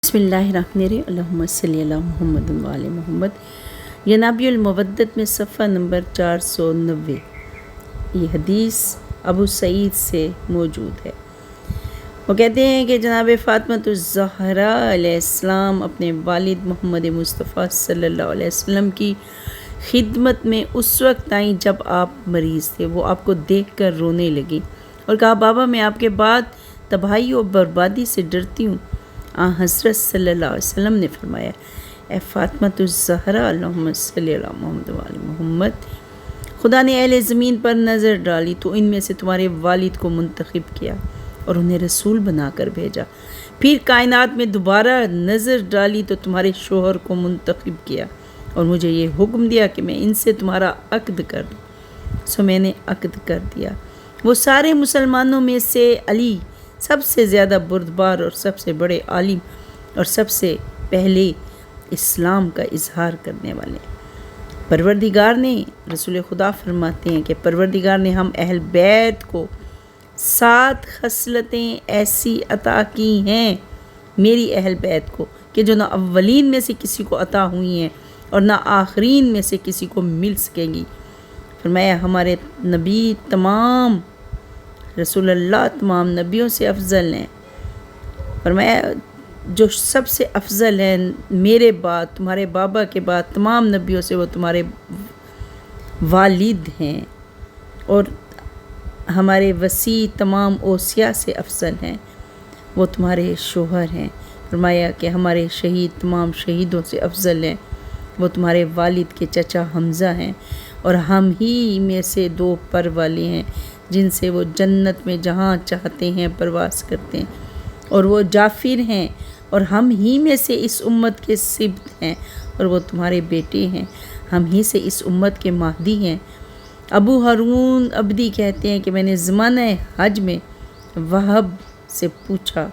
بسم اللہ الرحمن الرحیم اللہم صلی علی محمد و آل محمد۔ ینابیع المودت میں صفحہ نمبر 490 یہ حدیث ابو سعید سے موجود ہے۔ وہ کہتے ہیں کہ جناب فاطمۃ الزہراء علیہ السلام اپنے والد محمد مصطفیٰ صلی اللہ علیہ وسلم کی خدمت میں اس وقت آئیں جب آپ مریض تھے۔ وہ آپ کو دیکھ کر رونے لگیں اور کہا، بابا میں آپ کے بعد تباہی و بربادی سے ڈرتی ہوں۔ حضرت صلی اللہ علیہ وسلم نے فرمایا، اے فاطمۃ الزہراء اللہم صلی علی محمد و آل محمد، خدا نے اہل زمین پر نظر ڈالی تو ان میں سے تمہارے والد کو منتخب کیا اور انہیں رسول بنا کر بھیجا۔ پھر کائنات میں دوبارہ نظر ڈالی تو تمہارے شوہر کو منتخب کیا اور مجھے یہ حکم دیا کہ میں ان سے تمہارا عقد کر دوں۔ سو میں نے عقد کر دیا۔ وہ سارے مسلمانوں میں سے علی سب سے زیادہ بردبار اور سب سے بڑے عالم اور سب سے پہلے اسلام کا اظہار کرنے والے۔ پروردگار نے، رسول خدا فرماتے ہیں کہ پروردگار نے ہم اہل بیت کو 7 خصلتیں ایسی عطا کی ہیں، میری اہل بیت کو، کہ جو نہ اولین میں سے کسی کو عطا ہوئی ہیں اور نہ آخرین میں سے کسی کو مل سکیں گی۔ فرمایا ہمارے نبی تمام رسول اللہ تمام نبیوں سے افضل ہیں۔ فرمایا جو سب سے افضل ہے میرے بعد، تمہارے بابا کے بعد تمام نبیوں سے، وہ تمہارے والد ہیں، اور ہمارے وسیع تمام اوصیاء سے افضل ہیں، وہ تمہارے شوہر ہیں۔ فرمایا کہ ہمارے شہید تمام شہیدوں سے افضل ہیں، وہ تمہارے والد کے چچا حمزہ ہیں، اور ہم ہی میں سے 2 پر والے ہیں جن سے وہ جنت میں جہاں چاہتے ہیں پرواز کرتے ہیں، اور وہ جعفر ہیں، اور ہم ہی میں سے اس امت کے سبط ہیں، اور وہ تمہارے بیٹے ہیں، ہم ہی سے اس امت کے مہدی ہیں۔ ابو ہارون عبدی کہتے ہیں کہ میں نے زمانہ حج میں وہب سے پوچھا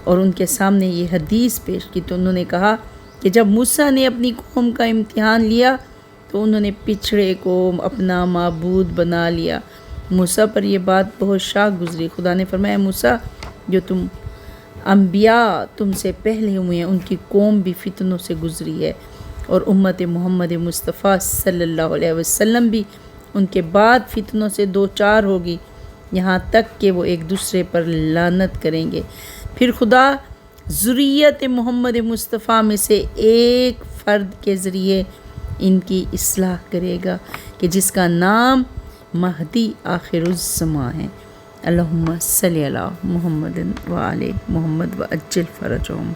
اور ان کے سامنے یہ حدیث پیش کی تو انہوں نے کہا کہ جب موسیٰ نے اپنی قوم کا امتحان لیا تو انہوں نے پچھڑے کو اپنا معبود بنا لیا۔ موسیٰ پر یہ بات بہت شاک گزری۔ خدا نے فرمایا، موسیٰ جو تم انبیاء تم سے پہلے ہوئے ہیں ان کی قوم بھی فتنوں سے گزری ہے، اور امت محمد مصطفیٰ صلی اللہ علیہ وسلم بھی ان کے بعد فتنوں سے 2 ہوگی، یہاں تک کہ وہ ایک دوسرے پر لعنت کریں گے۔ پھر خدا ذریت محمد مصطفیٰ میں سے ایک فرد کے ذریعے ان کی اصلاح کرے گا کہ جس کا نام مہدی آخر الزماں ہے۔ اللہم صلی علی محمد و آل محمد و عجل فرجہم۔